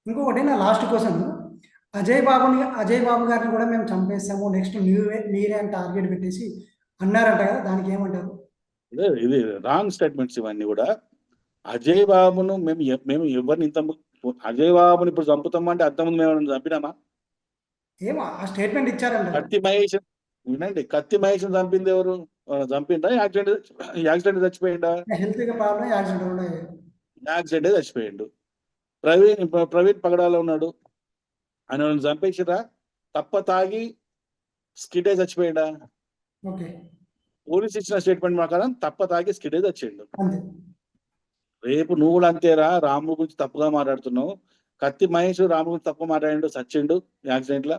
ఇంకొకటి నా last question. Ajay బాబు గారిని కూడా మేము చంపేస్తాము నెక్స్ట్ మీరే అని టార్గెట్ పెట్టేసి అన్నారంట కదా, దానికి ఏమంటారు? ఇది రాంగ్ స్టేట్మెంట్స్ ఇవన్నీ కూడా. అజయ్ బాబును మేము ఎవరిని అజయ్ బాబుని ఇప్పుడు చంపుతామంటే అంతకుముందు మేము చంపినామా? ఏమో ఆ స్టేట్మెంట్ ఇచ్చారంట కదా. కత్తి మహేష్, వినండి, కత్తి మహేష్ చంపింది ఎవరు? చంపిండా? యాక్సిడెంట్ చచ్చిపోయిందా? హెల్త్గా ప్రాబ్లం, యాక్సిడెంట్ ఉన్నాయి. యాక్సిడెంట్ చచ్చిపోయిండు. ప్రవీణ్ పగడాలో ఉన్నాడు, ఆయన వాళ్ళని చంపేసిరా? తప్ప తాగి స్కిడ్ అయి చచ్చిపోయిండా? ఓకే. పోలీస్ ఇచ్చిన స్టేట్మెంట్ ప్రకారం తప్ప తాగి స్కిడ్ అయి చచ్చిండు. అంతే. రేపు నువ్వు కూడా అంతేరా, రాముడు గురించి తప్పుగా మాట్లాడుతున్నావు. కత్తి మహేష్ రాముడు గురించి తప్పు మాట్లాడిండు, చచ్చిండు యాక్సిడెంట్ లా.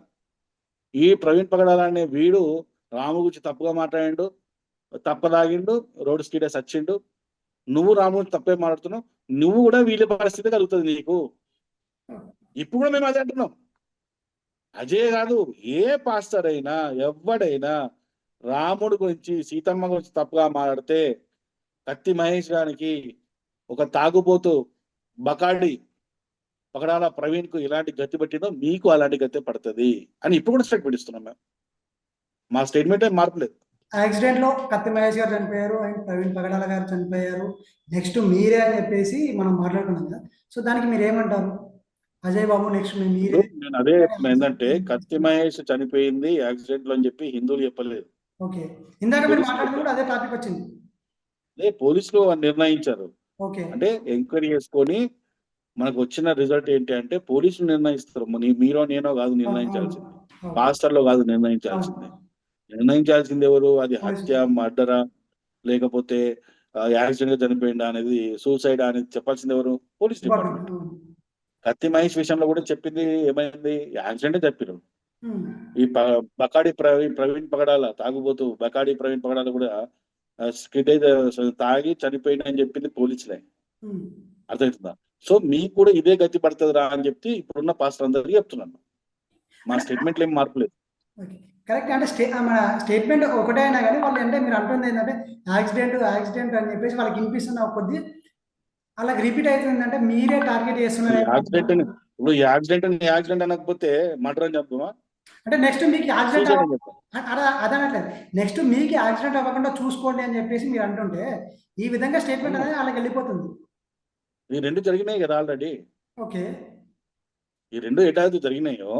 ఈ ప్రవీణ్ పగడాల అనే వీడు రాముడు గురించి తప్పుగా మాట్లాడిండు, తప్పదాగిండు, రోడ్ స్కిడ్ అయి చచ్చిండు. నువ్వు రాముడు గురించి తప్పే మాట్లాడుతున్నావు. నువ్వు కూడా వీళ్ళ పరిస్థితి కలుగుతుంది నీకు. ఇప్పుడు కూడా మేము అదే అంటున్నాం. అజయ్ కాదు, ఏ పాస్టర్ అయినా ఎవడైనా రాముడు గురించి సీతమ్మ గురించి తప్పుగా మాట్లాడితే కత్తి మహేష్ గారికి, ఒక తాగుబోతు బకాడి పకడాల ప్రవీణ్ కు ఎలాంటి గతి పట్టిందో మీకు అలాంటి గతి పడుతుంది అని ఇప్పుడు కూడా స్టేట్మెంట్ ఇస్తున్నాం మేము. మా స్టేట్మెంట్ ఏం మార్పులేదు. యాక్సిడెంట్ లో కత్తి మహేష్ గారు చనిపోయారు అండ్ ప్రవీణ్ పగడాల గారు చనిపోయారు, నెక్స్ట్ మీరే అని చెప్పేసి మనం మాట్లాడుకున్నాం కదా. సో దానికి మీరు ఏమంటారు? అజయ్ బాబు నెక్స్ట్ మీరే. నేను అదే చెప్తున్నా, ఏంటంటే కత్తి మహేష్ చనిపోయింది యాక్సిడెంట్ లో అని చెప్పి హిందువులు చెప్పలేదు. ఓకే. ఇందాక మీరు పోలీసులు మాట్లాడింది చెప్పారు. కూడా అదే టాపిక్ వచ్చింది. అదే పోలీసులు నిర్ణయించారు. ఓకే. అంటే ఎంక్వైరీ చేసుకొని మనకు వచ్చిన రిజల్ట్ ఏంటి అంటే పోలీసులు నిర్ణయిస్తారు. మీరో నేనో కాదు నిర్ణయించాల్సింది, పాస్టర్లో కాదు నిర్ణయించాల్సింది. నిర్ణయించాల్సింది ఎవరు? అది హత్య, మర్డరా, లేకపోతే యాక్సిడెంట్ గా చనిపోయిందా అనేది, సూసైడ్ అనేది చెప్పాల్సింది ఎవరు? Police department. కత్తి మహేష్ విషయంలో కూడా చెప్పింది ఏమైంది? యాక్సిడెంట్ చెప్పారు. ఈ బకాడి ప్రవీణ్ పగడాల తాగుబోతు బకాడి ప్రవీణ్ పగడాల కూడా స్కిడ్ అయితే తాగి చనిపోయింది అని చెప్పింది పోలీసులే. అర్థమవుతుందా? సో మీకు కూడా ఇదే గతి పడుతుంది రా అని చెప్పి ఇప్పుడున్న పాస్టర్ అందరికీ చెప్తున్నాను. మా స్టేట్మెంట్లు ఏం మార్పు లేదు. కరెక్ట్. అంటే మన స్టేట్మెంట్ ఒకటే అయినా కానీ వాళ్ళు అంటే మీరు అంటుంది ఏంటంటే యాక్సిడెంట్ అని చెప్పేసి వాళ్ళకి వినిపిస్తున్న కొద్ది అలాగే రిపీట్ అవుతుందంటే మీరే టార్గెట్ చేస్తున్నారు. ఇప్పుడు యాక్సిడెంట్ అనకపోతే మర్డర్ అని చెప్తామా? అంటే నెక్స్ట్ మీకు యాక్సిడెంట్ సూసైడ్ అని చెప్తాం. అదనట్లేదు. నెక్స్ట్ మీకు యాక్సిడెంట్ అవ్వకుండా చూసుకోండి అని చెప్పేసి మీరు అంటుంటే ఈ విధంగా స్టేట్మెంట్ అనేది వాళ్ళకి వెళ్ళిపోతుంది. ఈ రెండు జరిగినాయి కదా ఆల్రెడీ. ఓకే. ఈ రెండు ఎటాయితే జరిగినాయో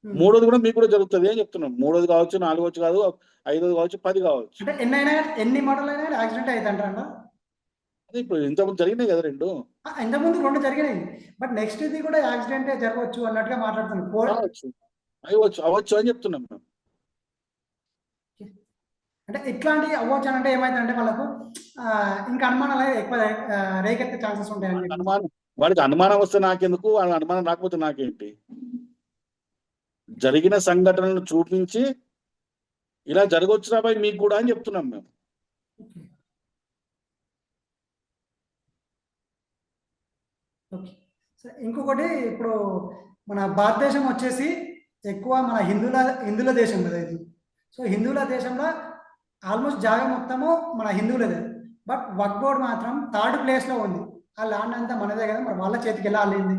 మూడోది కూడా మీకు కూడా జరుగుతుంది అని చెప్తున్నాం. మూడోది కావచ్చు, నాలుగోది కాదు, ఐదోది కావచ్చు, 10 కావచ్చు. అంటే ఎన్ని మోడల్ అయినా యాక్సిడెంట్ అవుతుంటారా? అదే ఇప్పుడు ఇంతకుముందు జరిగినాయి కదా రెండు. ఇంతకుముందు రెండు జరిగినాయి, బట్ నెక్స్ట్ ఇది కూడా యాక్సిడెంట్ జరగవచ్చు అన్నట్టుగా మాట్లాడుతున్నాం. అవ్వచ్చు అని చెప్తున్నాం మేము. అంటే ఇట్లాంటివి అవ్వచ్చు అని అంటే ఏమైందంటే వాళ్ళకు ఇంకా అనుమానాలు ఎక్కువ రేకెత్తే ఛాన్సెస్ ఉంటాయండి. వాడికి అనుమానం వస్తే నాకెందుకు, వాళ్ళ అనుమానం రాకపోతే నాకేంటి? జరిగిన సంఘటనలను చూపించి ఇలా జరగవచ్చు రాబాయి మీకు కూడా అని చెప్తున్నాం మేము. ఇంకొకటి, ఇప్పుడు మన భారతదేశం వచ్చేసి ఎక్కువ మన హిందువుల దేశం కదా ఇది. సో హిందువుల దేశంలో ఆల్మోస్ట్ జాగా మొత్తము మన హిందువులదే, బట్ వక్ఫ్ బోర్డ్ మాత్రం థర్డ్ ప్లేస్లో ఉంది. ఆ ల్యాండ్ అంతా మనదే కదా, మరి వాళ్ళ చేతికి ఎలా వెళ్ళింది?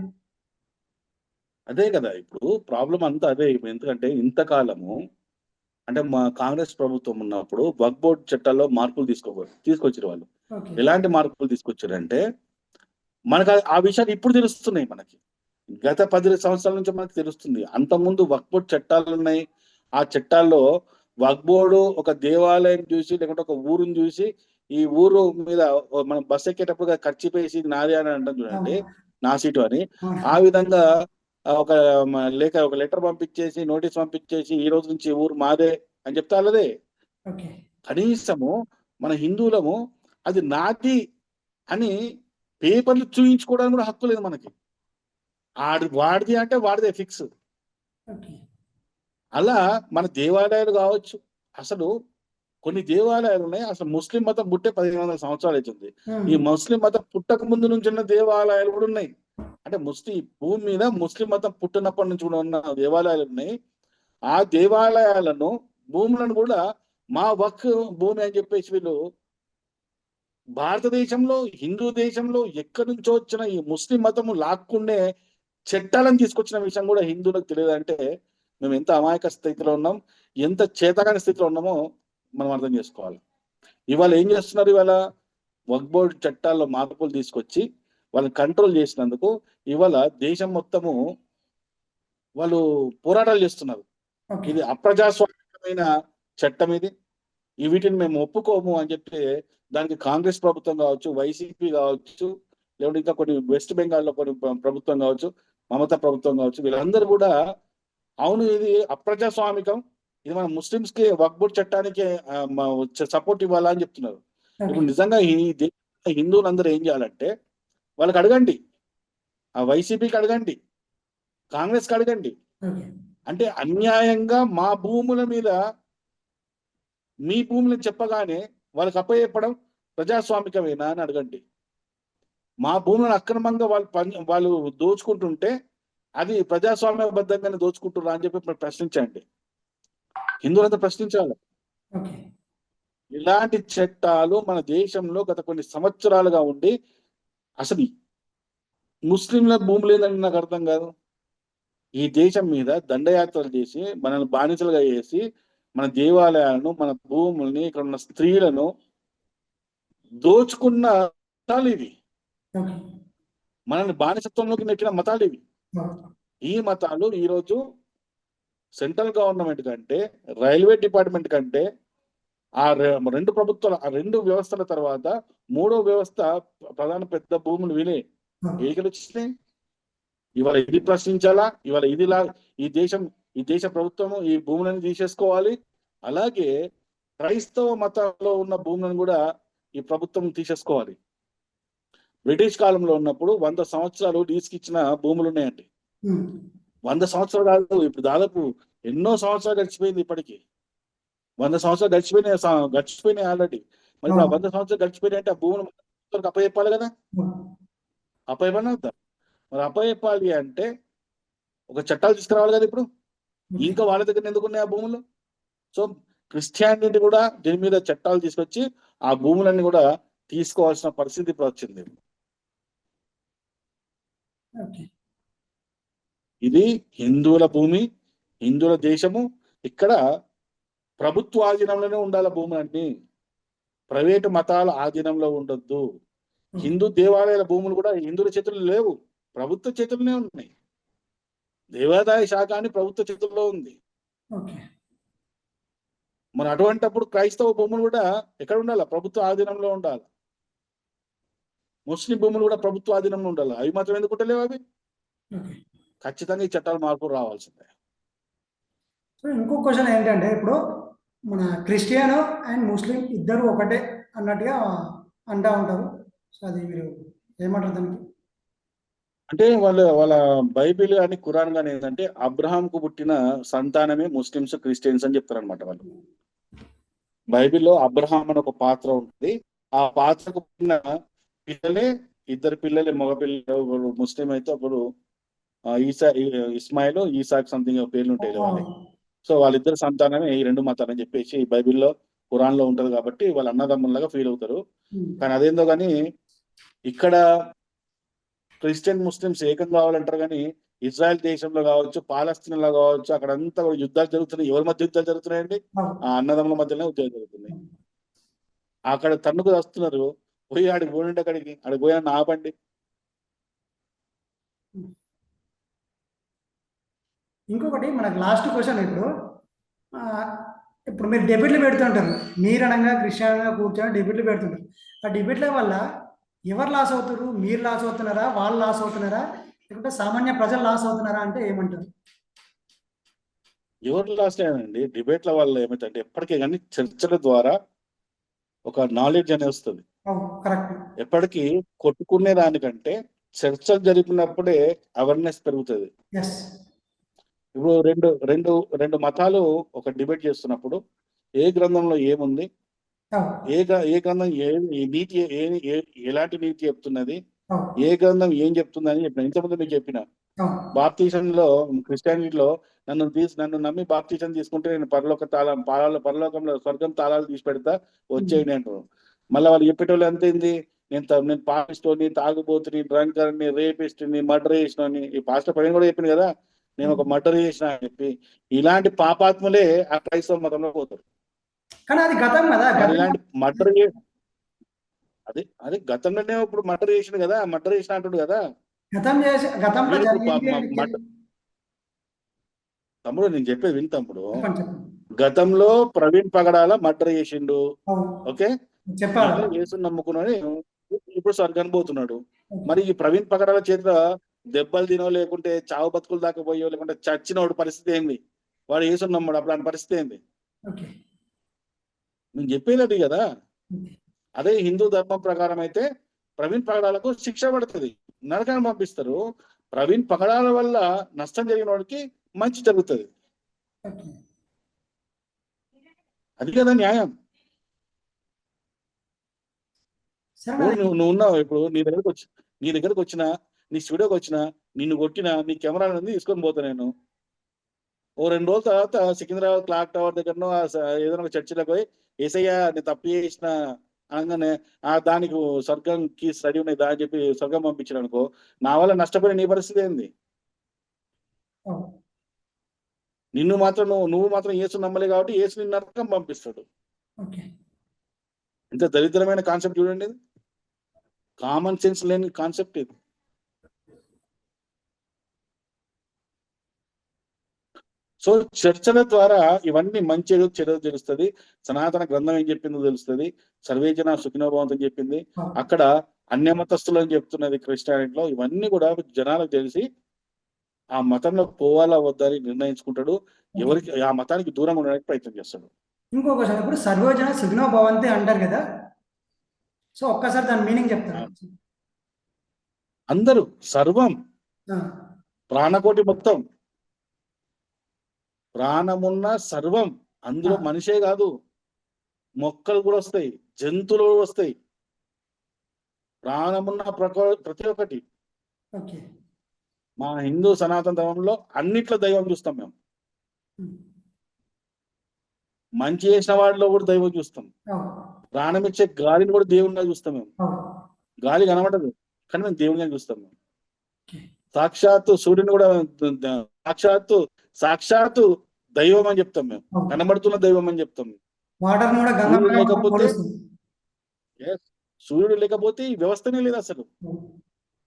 అదే కదా ఇప్పుడు ప్రాబ్లం అంతా అదే. ఎందుకంటే ఇంతకాలము అంటే మా కాంగ్రెస్ ప్రభుత్వం ఉన్నప్పుడు వక్ఫ్ బోర్డ్ చట్టాల్లో మార్పులు తీసుకొచ్చారు వాళ్ళు. ఎలాంటి మార్పులు తీసుకొచ్చారంటే మనకు ఆ విషయాలు ఇప్పుడు తెలుస్తున్నాయి. మనకి గత 10 సంవత్సరాల నుంచి మనకు తెలుస్తుంది. అంతకుముందు వక్ఫ్ బోర్డ్ చట్టాలు ఉన్నాయి. ఆ చట్టాల్లో వక్ఫ్ బోర్డు ఒక దేవాలయం చూసి, లేకుంటే ఒక ఊరుని చూసి, ఈ ఊరు మీద మనం బస్ ఎక్కేటప్పుడు ఖర్చు పేసి నాది అని అంటాం చూడండి, నా సీటు అని. ఆ విధంగా ఒక లెటర్ పంపించేసి, నోటీస్ పంపించేసి, ఈ రోజు నుంచి ఊరు మాదే అని చెప్తా అల్లదే. కనీసము మన హిందువులము అది నాది అని పేపర్లు చూయించుకోవడానికి కూడా హక్కు లేదు మనకి. వాడిది అంటే వాడిదే ఫిక్స్. అలా మన దేవాలయాలు కావచ్చు, అసలు కొన్ని దేవాలయాలు ఉన్నాయి, అసలు ముస్లిం మతం పుట్టే 1500 సంవత్సరాలు అవుతుంది. ఈ ముస్లిం మతం పుట్టక ముందు నుంచి ఉన్న దేవాలయాలు కూడా ఉన్నాయి. అంటే భూమి మీద ముస్లిం మతం పుట్టినప్పటి నుంచి కూడా ఉన్న దేవాలయాలు ఉన్నాయి. ఆ దేవాలయాలను, భూములను కూడా మా వక్ఫ్ భూమి అని చెప్పేసి వీళ్ళు భారతదేశంలో, హిందూ దేశంలో ఎక్కడి నుంచో వచ్చిన ఈ ముస్లిం మతము లాక్కుండే చట్టాలను తీసుకొచ్చిన విషయం కూడా హిందువులకు తెలియదు అంటే మేము ఎంత అమాయక స్థితిలో ఉన్నాం, ఎంత చేతకాని స్థితిలో ఉన్నామో మనం అర్థం చేసుకోవాలి. ఇవాళ ఏం చేస్తున్నారు? ఇవాళ వక్ఫ్ బోర్డు చట్టాల్లో మార్పులు తీసుకొచ్చి వాళ్ళని కంట్రోల్ చేసినందుకు ఇవాళ దేశం మొత్తము వాళ్ళు పోరాటాలు చేస్తున్నారు. ఓకే ఇది అప్రజాస్వామికమైన చట్టం, ఇది వీటిని మేము ఒప్పుకోము అని చెప్పి దానికి కాంగ్రెస్ ప్రభుత్వం కావచ్చు, వైసీపీ కావచ్చు, లేకుంటే ఇంకా కొన్ని వెస్ట్ బెంగాల్లో కొన్ని ప్రభుత్వం కావచ్చు, మమతా ప్రభుత్వం కావచ్చు, వీళ్ళందరూ కూడా అవును ఇది అప్రజాస్వామికం, ఇది మన ముస్లింస్ కి వక్ఫ్ బోర్డు చట్టానికి సపోర్ట్ ఇవ్వాలా అని చెప్తున్నారు. ఇప్పుడు ఓకే నిజంగా ఈ హిందువులందరూ ఏం చేయాలంటే వాళ్ళకి అడగండి, ఆ వైసీపీకి అడగండి, కాంగ్రెస్కి అడగండి. ఓకే అంటే అన్యాయంగా మా భూముల మీద మీ భూములను చెప్పగానే వాళ్ళకి అప్పచెప్పడం ప్రజాస్వామికమేనా అని అడగండి. మా భూములను అక్రమంగా వాళ్ళు దోచుకుంటుంటే అది ప్రజాస్వామ్యబద్ధంగానే దోచుకుంటున్నా అని చెప్పి ప్రశ్నించండి. హిందువులంతా ప్రశ్నించాలి. ఓకే ఇలాంటి చట్టాలు మన దేశంలో గత కొన్ని సంవత్సరాలుగా ఉండి అసలు ముస్లింల భూములు లేదని నాకు అర్థం కాదు. ఈ దేశం మీద దండయాత్రలు చేసి మనల్ని బానిసలుగా చేసి మన దేవాలయాలను, మన భూముల్ని, ఇక్కడ ఉన్న స్త్రీలను దోచుకున్న మతాలు ఇవి. ఓకే మనల్ని బానిసత్వంలోకి నెట్టిన మతాలు ఇవి. ఈ మతాలు ఈరోజు సెంట్రల్ గవర్నమెంట్ కంటే, రైల్వే డిపార్ట్మెంట్ కంటే, ఆ రెండు ప్రభుత్వాల ఆ రెండు వ్యవస్థల తర్వాత మూడో వ్యవస్థ ప్రధాన పెద్ద భూములు వినే ఏకలు వచ్చినాయి. ఇవాళ ఇది ప్రశ్నించాలా, ఇవాళ ఇదిలా ఈ దేశ ప్రభుత్వము ఈ భూములను తీసేసుకోవాలి. అలాగే క్రైస్తవ మతంలో ఉన్న భూములను కూడా ఈ ప్రభుత్వం తీసేసుకోవాలి. బ్రిటిష్ కాలంలో ఉన్నప్పుడు 100 సంవత్సరాలు లీజుకి ఇచ్చిన భూములు ఉన్నాయండి. 100 సంవత్సరాలు కాదు, ఇప్పుడు దాదాపు ఎన్నో సంవత్సరాలు గడిచిపోయింది. ఇప్పటికీ 100 సంవత్సరాలు గడిచిపోయినాయి ఆల్రెడీ. మరి ఇప్పుడు 100 సంవత్సరాలు గడిచిపోయినాయి అంటే ఆ భూములు అప్పచెప్పాలి కదా, అప్పచెప్పని అవుతారు. మరి అప్పచెప్పాలి అంటే ఒక చట్టాలు తీసుకురావాలి కదా. ఇప్పుడు ఇంకా వాళ్ళ దగ్గర ఎందుకు ఉన్నాయి ఆ భూములు? సో క్రిస్టియానిటీ కూడా దీని మీద చట్టాలు తీసుకొచ్చి ఆ భూములన్నీ కూడా తీసుకోవాల్సిన పరిస్థితి ఇప్పుడు వచ్చింది. ఇది హిందువుల భూమి, హిందువుల దేశము. ఇక్కడ ప్రభుత్వ ఆధీనంలోనే ఉండాలి భూములన్నీ, ప్రైవేటు మతాల ఆధీనంలో ఉండొద్దు. హిందూ దేవాలయాల భూములు కూడా హిందువుల చేతుల్లో లేవు, ప్రభుత్వ చేతుల్లోనే ఉన్నాయి. దేవాదాయ శాఖ అని ప్రభుత్వ చేతుల్లో ఉంది. మరి అటువంటిప్పుడు క్రైస్తవ భూములు కూడా ఎక్కడ ఉండాలి? ప్రభుత్వ ఆధీనంలో ఉండాలి. ముస్లిం భూములు కూడా ప్రభుత్వ ఆధీనంలో ఉండాలి. అవి మాత్రం ఎందుకు ఉంటలేవు? అవి ఖచ్చితంగా ఈ చట్టాలు మార్పు రావాల్సిందే. సో ఇంకో క్వశ్చన్ ఏంటంటే, ఇప్పుడు మన క్రిస్టియన్ అండ్ ముస్లిం ఇద్దరు ఒకటే అన్నట్టుగా అంటూ ఉంటారు. సో అది మీరు ఏమంటారు దానికి? అంటే వాళ్ళ బైబిల్ కానీ ఖురాన్ కానీ ఏంటంటే అబ్రహాంకు పుట్టిన సంతానమే ముస్లిమ్స్, క్రిస్టియన్స్ అని చెప్తారనమాట. వాళ్ళు బైబిల్లో అబ్రహాం అని ఒక పాత్ర ఉంటుంది. ఆ పాత్రకు పుట్టిన పిల్లలే, ఇద్దరు పిల్లలే, మగ పిల్లలు. ఒకరు ముస్లిం అయితే ఒకరు ఇస్మాయిల్, ఈసాక్ సంథింగ్ పేర్లు ఉంటాయి వాళ్ళకి. సో వాళ్ళిద్దరు సంతానమే ఈ రెండు మతాలు అని చెప్పేసి బైబిల్లో ఖురాన్ లో ఉంటది. కాబట్టి వాళ్ళ అన్నదమ్ముల్లాగా ఫీల్ అవుతారు. కానీ అదేందో కానీ ఇక్కడ క్రిస్టియన్ ముస్లిమ్స్ ఏకం కావాలంటారు, కానీ ఇజ్రాయెల్ దేశంలో కావచ్చు, పాలస్తీనాలో కావచ్చు, అక్కడంతా యుద్ధాలు జరుగుతున్నాయి. ఎవరి మధ్య యుద్ధాలు జరుగుతున్నాయండి? ఆ అన్నదమ్ముల మధ్యలోనే యుద్ధాలు జరుగుతున్నాయి. అక్కడ తన్నుకు వస్తున్నారు. పోయి ఆడికి పోయిండి, అక్కడికి పోయినా ఆపండి. ఇంకొకటి మనకు లాస్ట్ క్వశ్చన్, ఇప్పుడు మీరు డిబేట్లు పెడుతుంటారు, మీరనంగా క్రిస్టియన్గా కూర్చొని డిబేట్లు పెడుతుంటారు. ఆ డిబేట్ల వల్ల ఎవరు లాస్ అవుతారు? మీరు లాస్ అవుతున్నారా, వాళ్ళు లాస్ అవుతున్నారా, లేకుంటే సామాన్య ప్రజలు లాస్ అవుతున్నారా అంటే ఏమంటారు? ఎవరు లాస్ అయ్యారండి? డిబేట్ల వల్ల ఏమైతే ఎప్పటికీ కానీ చర్చల ద్వారా ఒక నాలెడ్జ్ అనేది వస్తుంది. ఎప్పటికీ కొట్టుకునే దానికంటే చర్చలు జరిపినప్పుడే అవేర్నెస్ పెరుగుతుంది. ఇప్పుడు రెండు మతాలు ఒక డిబేట్ చేస్తున్నప్పుడు ఏ గ్రంథంలో ఏముంది, ఏ గ్రంథం నీతి ఎలాంటి నీతి చెప్తున్నది, ఏ గ్రంథం ఏం చెప్తుంది అని చెప్పిన. ఇంతకుముందు మీకు చెప్పిన బాప్టిజంలో, క్రిస్టియానిటీలో నన్ను నమ్మి బాప్టిజం తీసుకుంటే నేను పరలోకంలో స్వర్గం తాళాలు తీసి పెడతా, వచ్చేయండి అంటారు. మళ్ళీ వాళ్ళు చెప్పేటోళ్ళు ఎంత ఏంది, నేను పాపిస్టోని, తాగుబోతుని, డ్రంకర్ని, రేపిస్ట్ని, మర్డర్ చేసినని, ఈ పాస్టర్ ప్రవీణ్ కూడా చెప్పింది కదా, నేను ఒక మర్డర్ చేసిన అని చెప్పి. ఇలాంటి పాపాత్ములే ఆ క్రైస్తవ మతంలో పోతారు. కానీ అది గతం కదా, మరి గతం ఇలాంటి మర్డర్ అదే గతంలోనే ఇప్పుడు మర్డర్ చేసిండు కదా, మర్డర్ చేసిన అంటుండు కదా. గతంలో వీడు ఇప్పుడు జరిగింది అంటే తమ్ముడు నేను చెప్పేది విని తమ్ముడు. చెప్పండి చెప్పండి. గతంలో ప్రవీణ్ పగడాల మర్డర్ చేసిండు, అవును. ఓకే, చెప్పాలి. నేను యేసుని నమ్ముకున్నాను, ఇప్పుడు స్వర్గానికి పోతున్నాడు. ఓకే. మరి ఈ ప్రవీణ్ పగడాల చేతిలో దెబ్బలు తినో, లేకుంటే చావు బతుకులు దాకా పోయో, లేకుంటే చచ్చినోడు పరిస్థితి ఏంది? వాడు యేసుని నమ్మడు, అప్పుడు ఆయన పరిస్థితి ఏంది? ఓకే. నేను చెప్పేది అది కదా. ఓకే. అదే హిందూ ధర్మం ప్రకారం అయితే ప్రవీణ్ పగడాలకు శిక్ష పడుతుంది, నరకాన్ని పంపిస్తారు. ప్రవీణ్ పగడాల వల్ల నష్టం జరిగిన వాడికి మంచి జరుగుతుంది. ఓకే. అది కదా న్యాయం. సరే నువ్వు మరి. నువ్వు ఉన్నావు ఇప్పుడు, నీ దగ్గరకు వచ్చిన, నీ స్టూడియోకి వచ్చిన, నిన్ను కొట్టిన, నీ కెమెరా తీసుకొని పోతా నేను. ఓ 2 రోజుల తర్వాత సికింద్రాబాద్ క్లాక్ టవర్ దగ్గరనో ఏదైనా ఒక చర్చిలోకి పోయి, ఏసయ్య నేను తప్పు చేసిన అనగానే దానికి స్వర్గంకి స్టడీ ఉన్నాయి దా అని చెప్పి స్వర్గం పంపించాడు అనుకో, నా వల్ల నష్టపోయిన నీ పరిస్థితి ఏంది? అవును. నువ్వు మాత్రం యేసు నమ్మలే కాబట్టి యేసు నిన్ను నరకం పంపిస్తాడు. ఓకే. ఇంత దరిద్రమైన కాన్సెప్ట్ చూడండి, ఇది కామన్ సెన్స్ లేని కాన్సెప్ట్ ఇది. సో చర్చల ద్వారా ఇవన్నీ మంచి చెడు తెలుస్తుంది. సనాతన గ్రంథం ఏం చెప్పిందో తెలుస్తుంది. సర్వేజన సుఖినోభవంతం చెప్పింది. అక్కడ అన్యమతస్థులు అని చెప్తున్నది క్రిస్టియానిటీలో. ఇవన్నీ కూడా జనాలకు తెలిసి ఆ మతంలో పోవాలా వద్దని నిర్ణయించుకుంటాడు. ఎవరికి ఆ మతానికి దూరంగా ఉండడానికి ప్రయత్నం చేస్తాడు. ఇంకో క్వశ్చన్, ఇప్పుడు సర్వోజన సుఖినో భవంతి అంటారు కదా, సో ఒక్కసారి దాని మీనింగ్ చెప్తారు. అందరూ సర్వం, ప్రాణకోటి మొత్తం, ప్రాణమున్న సర్వం, అందులో మనిషే కాదు, మొక్కలు కూడా వస్తాయి, జంతువులు కూడా వస్తాయి, ప్రాణమున్న ప్రతి ఒక్కటి. ఓకే. మా హిందూ సనాతన ధర్మంలో అన్నిట్లో దైవం చూస్తాం మేము. మంచి చేసిన వాడిలో కూడా దైవం చూస్తాం. ప్రాణం ఇచ్చే గాలిని కూడా దేవునిగా చూస్తాం మేము. గాలి కనబడదు కానీ మేము దేవునిగా చూస్తాం మేము. సాక్షాత్తు సూర్యుని కూడా సాక్షాత్తు దైవం అని చెప్తాం మేము, కనబడుతున్న దైవం అని చెప్తాం. సూర్యుడు లేకపోతే ఈ వ్యవస్థనే లేదు అసలు.